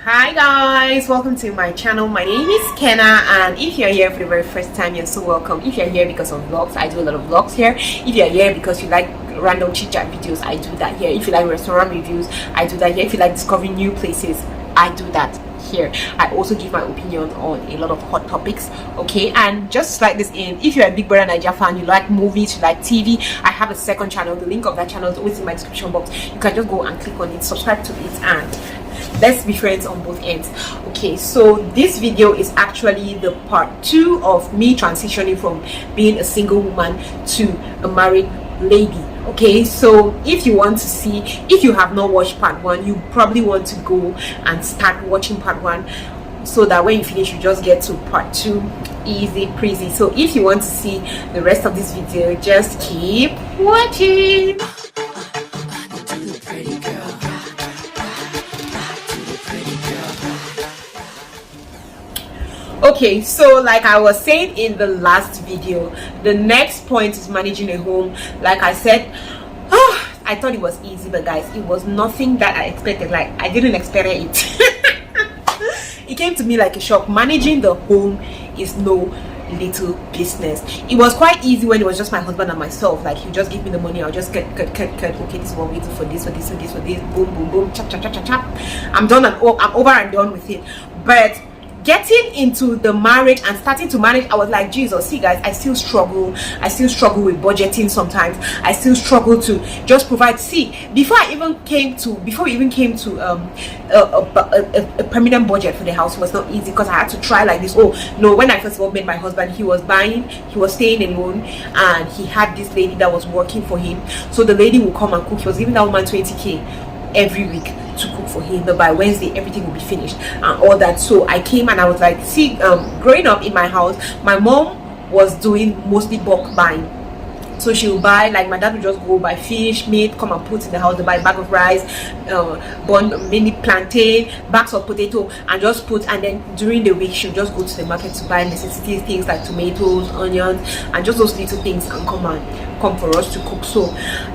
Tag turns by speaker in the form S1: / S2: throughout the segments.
S1: Hi guys, welcome to my channel. My name is Kenna, and if you're here for the very first time, you're so welcome. If you're here because of vlogs, I do a lot of vlogs here. If you're here because you like random chit chat videos, I do that here. If you like restaurant reviews, I do that here. If you like discovering new places, I do that here. I also give my opinion on a lot of hot topics, okay? And just like this, if you're a Big Brother Nigeria fan, you like movies, you like TV, I have a second channel. The link of that channel is always in my description box. You can just go and click on it, subscribe to it, and let's be friends on both ends. Okay, so this video is actually the part 2 of me transitioning from being a single woman to a married lady. Okay, so if you want to see, if you have not watched part 1, you probably want to go and start watching part 1 so that when you finish you just get to part 2 easy breezy. So if you want to see the rest of this video, just keep watching. Okay, so like I was saying in the last video, the next point is managing a home. Like I said, I thought it was easy, but guys, it was nothing that I expected. Like, I didn't expect it. It came to me like a shock. Managing the home is no little business. It was quite easy when it was just my husband and myself. Like, he just give me the money, I'll just cut. Okay, this is what we do for this, boom, boom, boom, chop, chap, chap, chap, chap. I'm done, and I'm over and done with it. But getting into the marriage and starting to manage, I was like, Jesus, see guys, I still struggle with budgeting sometimes. I still struggle to just provide. See, before we even came to a permanent budget for the house, it was not easy because I had to try like this. Oh no, when I first of all met my husband, he was staying alone, and he had this lady that was working for him. So the lady would come and cook. He was giving that woman 20k every week to cook for him, but by Wednesday everything will be finished and all that. So I came and I was like, see, growing up in my house, my mom was doing mostly bulk buying. So she will buy, like my dad would just go buy fish, meat, come and put in the house. They buy a bag of rice, many plantain, bags of potato, and just put. And then during the week she'll just go to the market to buy necessity things like tomatoes, onions, and just those little things, and come for us to cook. So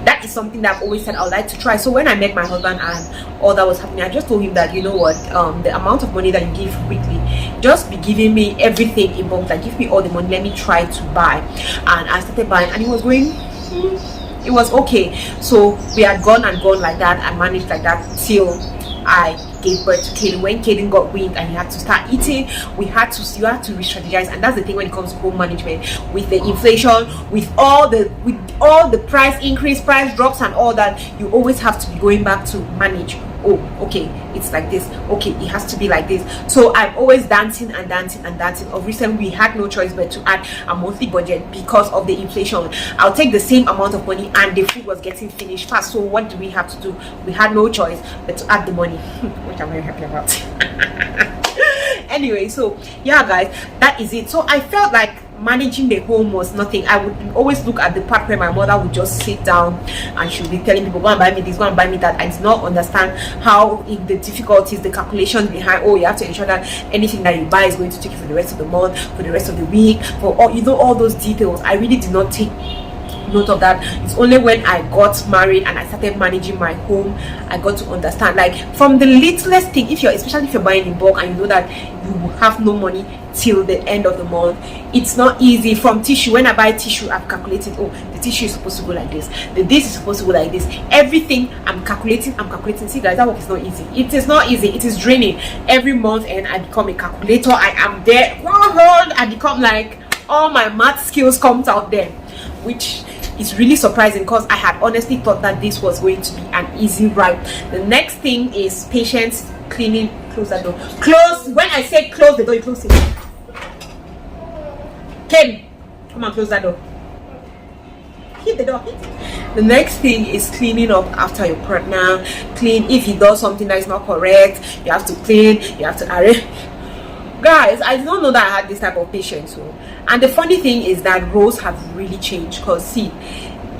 S1: that is something that I've always said I would like to try. So when I met my husband and all that was happening, I just told him that, you know what, the amount of money that you give weekly, just be giving me everything in bulk. Like, give me all the money, let me try to buy. And I started buying, and it was going, it was okay. So we had gone like that and managed like that till I gave birth to Kaden. When Kaden got weaned and he had to start eating, you had to re-strategize. And that's the thing when it comes to home management, with the inflation, with all the price increase, price drops and all that. You always have to be going back to manage. Oh, okay, it's like this. Okay, it has to be like this. So I'm always dancing. Of recent, we had no choice but to add a monthly budget because of the inflation. I'll take the same amount of money, and the food was getting finished fast. So what do we have to do? We had no choice but to add the money, which I'm very happy about. Anyway, so yeah guys, that is it. So I felt like managing the home was nothing. I would always look at the part where my mother would just sit down and she would be telling people, go and buy me this, go and buy me that. I did not understand how the difficulties, the calculations behind, oh, you have to ensure that anything that you buy is going to take you for the rest of the month, for the rest of the week, for all, you know, all those details. I really did not take note of that. It's only when I got married and I started managing my home I got to understand, like, from the littlest thing, especially if you're buying in bulk and you know that you have no money till the end of the month. It's not easy. From tissue, when I buy tissue, I've calculated, oh, the tissue is supposed to go like this, this is supposed to go like this, everything I'm calculating. See guys, that work is not easy. It is not easy. It is draining. Every month and I become a calculator. I am there. I become like, all my math skills comes out there, which is really surprising because I had honestly thought that this was going to be an easy ride. The next thing is patience, cleaning. Close that door. Close. When I say close the door, you close it. Ken, come on, close that door. Hit the door. The next thing is cleaning up after your partner. Clean. If he does something that is not correct, you have to clean. You have to arrange. Guys, I don't know that I had this type of patience. So. And the funny thing is that roles have really changed. Because see,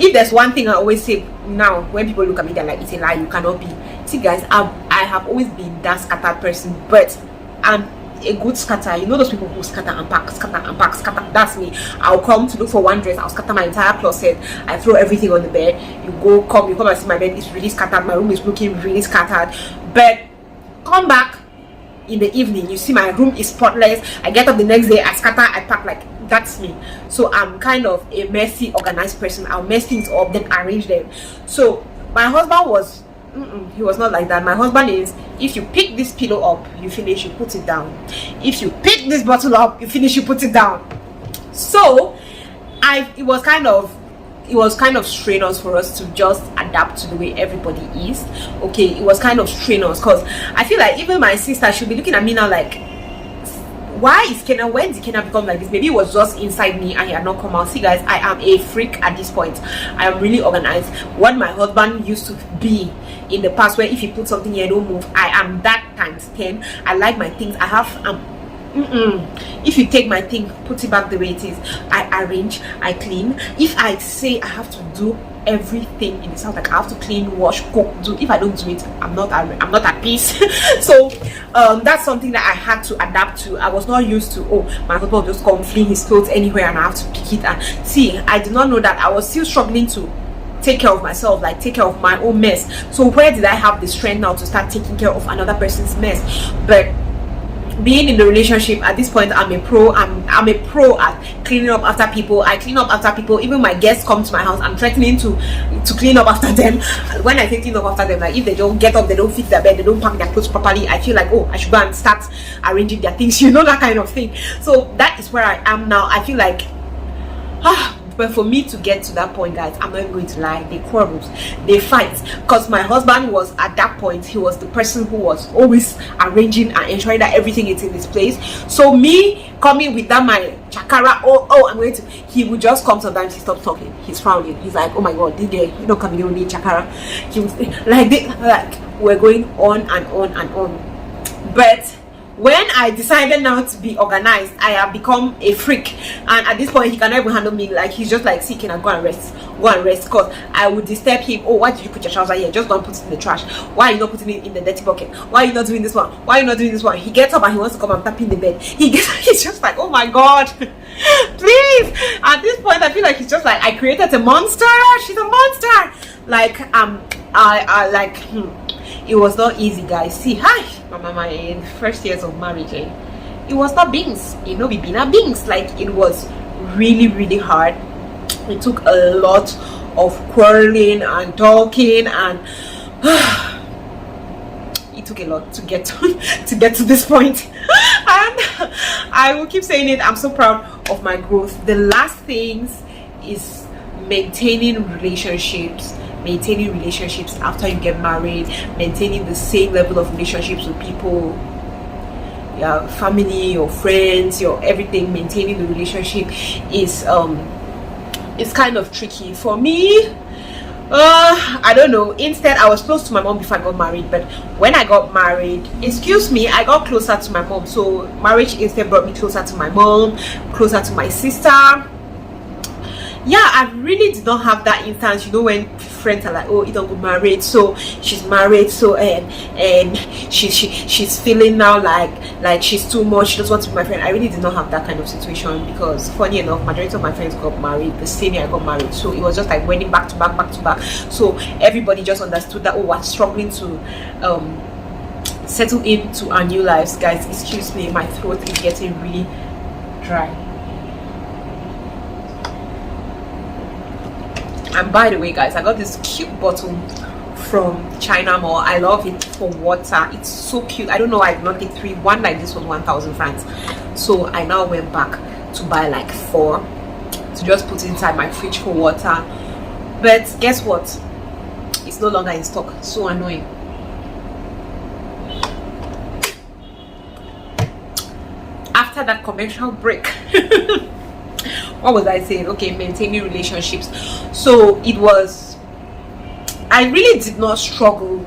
S1: if there's one thing I always say now, when people look at me, they're like, it's a lie, you cannot be. See guys, I have always been that scattered person, but I'm a good scatter. You know those people who scatter and pack, scatter. That's me. I'll come to look for one dress, I'll scatter my entire closet, I throw everything on the bed. You come and see my bed is really scattered, my room is looking really scattered, but come back in the evening, you see my room is spotless. I get up the next day, I scatter, I pack. Like, that's me. So I'm kind of a messy, organized person. I'll mess things up, then arrange them. So my husband was he was not like that. My husband is, if you pick this pillow up, you finish, you put it down. If you pick this bottle up, you finish, you put it down. So it was kind of strenuous for us to just adapt to the way everybody is. Okay, it was kind of strenuous because I feel like even my sister should be looking at me now like, why is Kenna, when did Kenna become like this? Maybe it was just inside me and he had not come out. See guys, I am a freak at this point. I am really organized. What my husband used to be in the past, where if he put something here, don't move, I am that times 10. I like my things. I have if you take my thing, put it back the way it is. I arrange, I clean. If I say I have to do everything in this house, like I have to clean, wash, cook, do, if I don't do it, I'm not at peace. So that's something that I had to adapt to. I was not used to, oh, my husband will just come fling his clothes anywhere and I have to pick it. And see, I did not know that. I was still struggling to take care of myself, like take care of my own mess. So where did I have the strength now to start taking care of another person's mess? But being in the relationship at this point, I'm a pro. I'm a pro at cleaning up after people. I clean up after people. Even my guests come to my house, I'm threatening to clean up after them. When I say clean up after them, like if they don't get up, they don't fix their bed, they don't pack their clothes properly, I feel like, oh, I should go and start arranging their things, you know, that kind of thing. So that is where I am now. I feel like but for me to get to that point, guys, I'm not even going to lie, they quarrels, they fight, because my husband was at that point, he was the person who was always arranging and ensuring that everything is in its place. So me coming with that my chakara, oh I'm going to, he would just come sometimes, he stops talking, he's frowning, he's like, oh my god, this guy, you don't come, you don't need chakara. He was like this, like we're going on and on and on. But when I decided now to be organized, I have become a freak, and at this point he cannot even handle me. Like, he's just like, see, can I go and rest, because I would disturb him. Oh, why did you put your trouser here? Just go and put it in the trash. Why are you not putting it in the dirty bucket? Why are you not doing this one? Why are you not doing this one? He gets up and he wants to come and tap in the bed. He's just like, oh my god, please. At this point I feel like he's just like, I created a monster, she's a monster. Like it was not easy, guys. See, hi my first years of marriage, it was not beans, you know, we been a beans. Like, it was really hard. It took a lot of quarreling and talking, and it took a lot to get to this point. And I will keep saying it, I'm so proud of my growth. The last things is maintaining relationships after you get married, maintaining the same level of relationships with people, your family, your friends, your everything. Maintaining the relationship is kind of tricky for me. I don't know. Instead, I was close to my mom before I got married, but when I got married, I got closer to my mom. So marriage instead brought me closer to my mom, closer to my sister. Yeah, I really did not have that instance, you know, when friends are like, oh, you don't get married, so she's married, so and she's feeling now like she's too much, she doesn't want to be my friend. I really did not have that kind of situation, because funny enough, majority of my friends got married the same year I got married. So it was just like wedding back to back. So everybody just understood that, oh, we're struggling to settle into our new lives. Guys, excuse me, my throat is getting really dry. And by the way, guys, I got this cute bottle from China Mall. I love it for water. It's so cute. I don't know, I've not take three. One like this was 1,000 francs. So I now went back to buy like 4 to just put inside my fridge for water. But guess what? It's no longer in stock. So annoying. After that commercial break, what was I saying? Okay, maintaining relationships. So I really did not struggle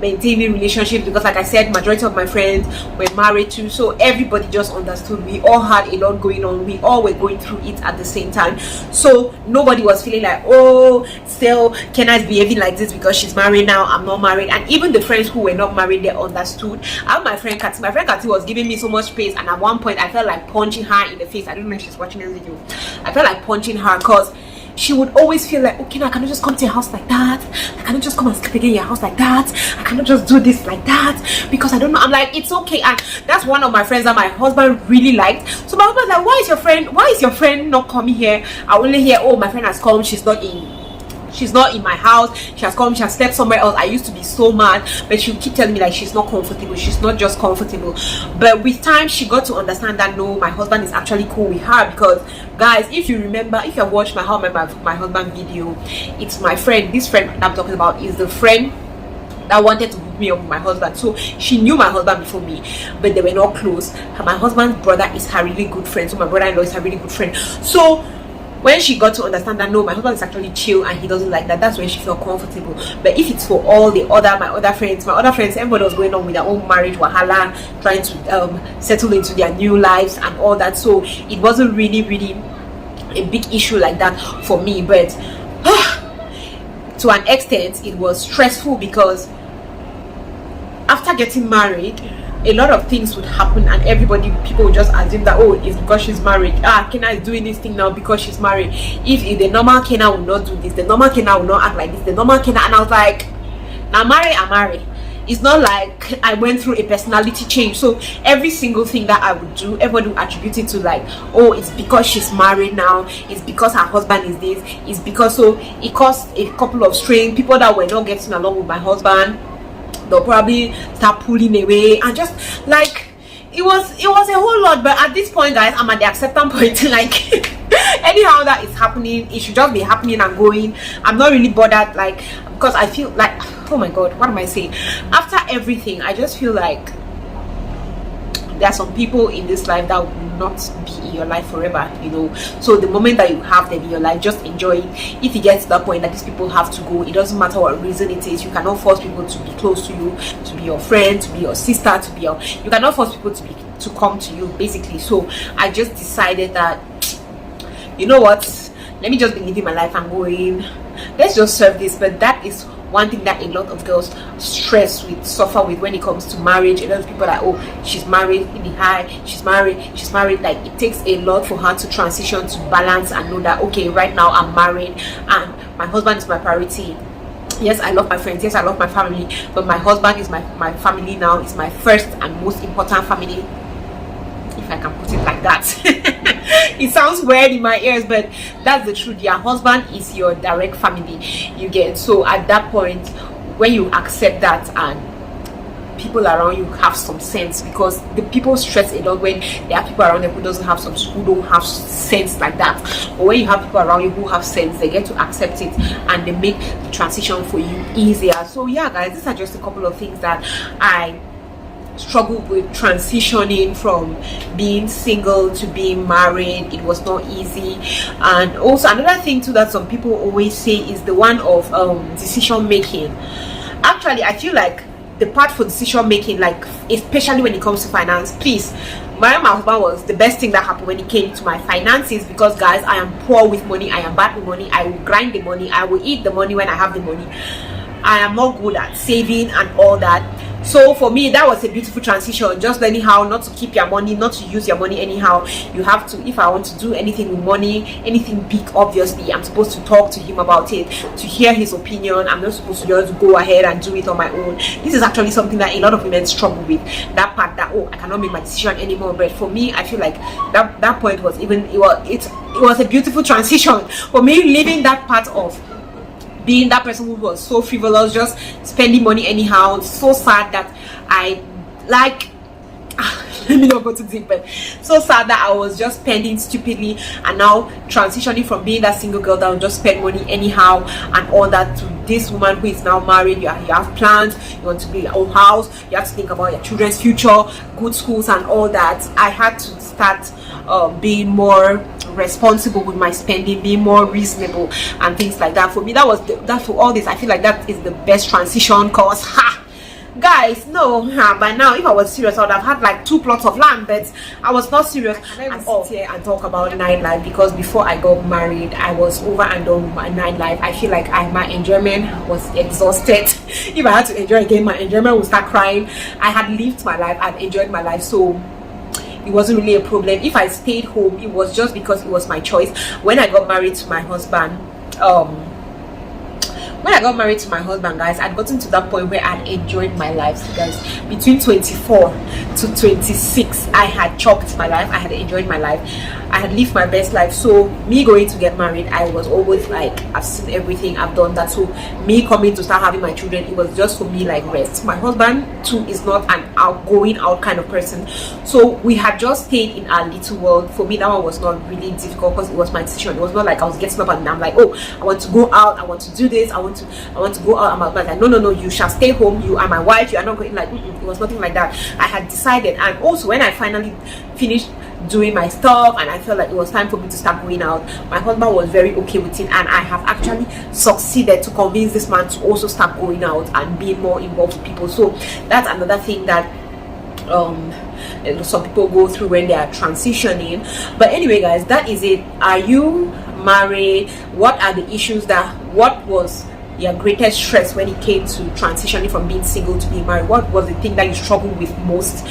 S1: maintaining relationships, because like I said, majority of my friends were married too, so everybody just understood. We all had a lot going on, we all were going through it at the same time. So nobody was feeling like, oh, still Kenna is behaving like this because she's married now, I'm not married. And even the friends who were not married, they understood. I have my friend Kati was giving me so much space, and at one point I felt like punching her in the face. I don't know if she's watching this video. I felt like punching her, because she would always feel like, okay, now I cannot just come to your house like that. I cannot just come and sleep again in your house like that. I cannot just do this like that because I don't know. I'm like, it's okay. And that's one of my friends that my husband really liked. So my husband's like, why is your friend not coming here? I only hear, oh, my friend has come, she's not in my house, she has come, she has slept somewhere else. I used to be so mad, but she'll keep telling me like she's not comfortable, she's not just comfortable. But with time she got to understand that no, my husband is actually cool with her. Because guys, if you remember, if you have watched my How I Met My Husband video, it's my friend, this friend that I'm talking about is the friend that wanted to hook me up with my husband. So she knew my husband before me, but they were not close. My husband's brother is her really good friend, so my brother-in-law is her really good friend. So when she got to understand that no, my husband is actually chill and he doesn't like that, that's when she felt comfortable. But if it's for all the my other friends, everybody was going on with their own marriage wahala, trying to settle into their new lives and all that. So it wasn't really a big issue like that for me. But to an extent it was stressful, because after getting married a lot of things would happen and people would just assume that, oh, it's because she's married. Kena is doing this thing now because she's married. If the normal Kena will not do this, the normal Kena will not act like this, the normal Kena. And I was like, I'm married. It's not like I went through a personality change. So every single thing that I would do, everybody would attribute it to like, oh, it's because she's married now, it's because her husband is this, it's because. So it caused a couple of strain. People that were not getting along with my husband, they'll probably start pulling away, and just like it was a whole lot. But at this point, guys, I'm at the acceptance point. Like anyhow that is happening, it should just be happening and going. I'm not really bothered, like, because I feel like, oh my god, what am I saying? After everything, I just feel like there are some people in this life that will not be in your life forever, you know. So the moment that you have them in your life, just enjoy it. If you get to that point that these people have to go, it doesn't matter what reason it is. You cannot force people to be close to you, to be your friend, to be your sister, you cannot force people to come to you, basically. So I just decided that, you know what, let me just be living my life and going, let's just serve this. But that is one thing that a lot of girls suffer with when it comes to marriage. A lot of people are like, oh, she's married, she's married. Like, it takes a lot for her to transition, to balance and know that, okay, right now I'm married and my husband is my priority. Yes, I love my friends, yes, I love my family, but my husband is my family now. It's my first and most important family, if I can put it like that. It sounds weird in my ears, but that's the truth. Your husband is your direct family, you get. So at that point, when you accept that, and people around you have some sense, because the people stress a lot when there are people around them who don't have sense like that. But when you have people around you who have sense, they get to accept it and they make the transition for you easier. So yeah, guys, these are just a couple of things that I struggled with transitioning from being single to being married. It was not easy. And also another thing too that some people always say is the one of decision making. Actually, I feel like the part for decision making, like especially when it comes to finance, please, my husband was the best thing that happened when it came to my finances. Because guys, I am poor with money, I am bad with money, I will grind the money, I will eat the money when I have the money. I am not good at saving and all that. So for me, that was a beautiful transition. Just learning how not to keep your money, not to use your money anyhow. You have to, if I want to do anything with money, anything big, obviously I'm supposed to talk to him about it, to hear his opinion. I'm not supposed to just go ahead and do it on my own. This is actually something that a lot of women struggle with, that part that, oh, I cannot make my decision anymore. But for me, I feel like that point was it was a beautiful transition for me, leaving that part of being that person who was so frivolous, just spending money anyhow. So sad that I like let me not go too deep, but so sad that I was just spending stupidly, and now transitioning from being that single girl that would just spend money anyhow and all that, to this woman who is now married. You have plans, you want to build your own house, you have to think about your children's future, good schools and all that. I had to start being more responsible with my spending, being more reasonable and things like that. For me, that for all this, I feel like that is the best transition. Cause guys, no, by now if I was serious, I would have had like 2 plots of land, but I was not serious. And sit here and talk about nightlife, because before I got married, I was over and done with my nightlife. I feel like my enjoyment was exhausted. If I had to enjoy again, my enjoyment would start crying. I had lived my life, I've enjoyed my life. So it wasn't really a problem. If I stayed home, it was just because it was my choice. When I got married to my husband, guys, I'd gotten to that point where I'd enjoyed my life. So guys, between 24 to 26, I had chopped my life. I had enjoyed my life. I had lived my best life. So me going to get married, I was always like, I've seen everything, I've done that. So me coming to start having my children, it was just for me like rest. My husband too is not an outgoing out kind of person, so we had just stayed in our little world. For me, that one was not really difficult because it was my decision. It was not like I was getting up and I'm like, oh, I want to go out, I want to do this, I want to go out. I'm like, no, you shall stay home, you are my wife, you are not going. Like, it was nothing like that. I had decided. And also when I finally finished doing my stuff and I felt like it was time for me to start going out, my husband was very okay with it, and I have actually succeeded to convince this man to also start going out and be more involved with people. So that's another thing that some people go through when they are transitioning. But anyway guys, that is it. Are you married? What are the issues what was your greatest stress when it came to transitioning from being single to being married? What was the thing that you struggled with most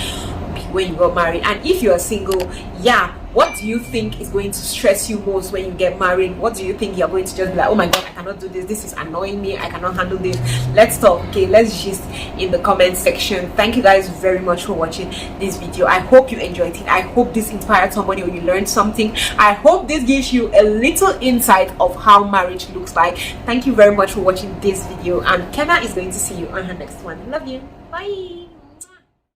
S1: when you got married? And if you are single, yeah, what do you think is going to stress you most when you get married? What do you think you're going to just be like, oh my god, I cannot do this, this is annoying me, I cannot handle this? Let's talk. Okay, let's just in the comment section. Thank you guys very much for watching this video. I hope you enjoyed it. I hope this inspired somebody or you learned something. I hope this gives you a little insight of how marriage looks like. Thank you very much for watching this video, and Kenna is going to see you on her next one. Love you. Bye.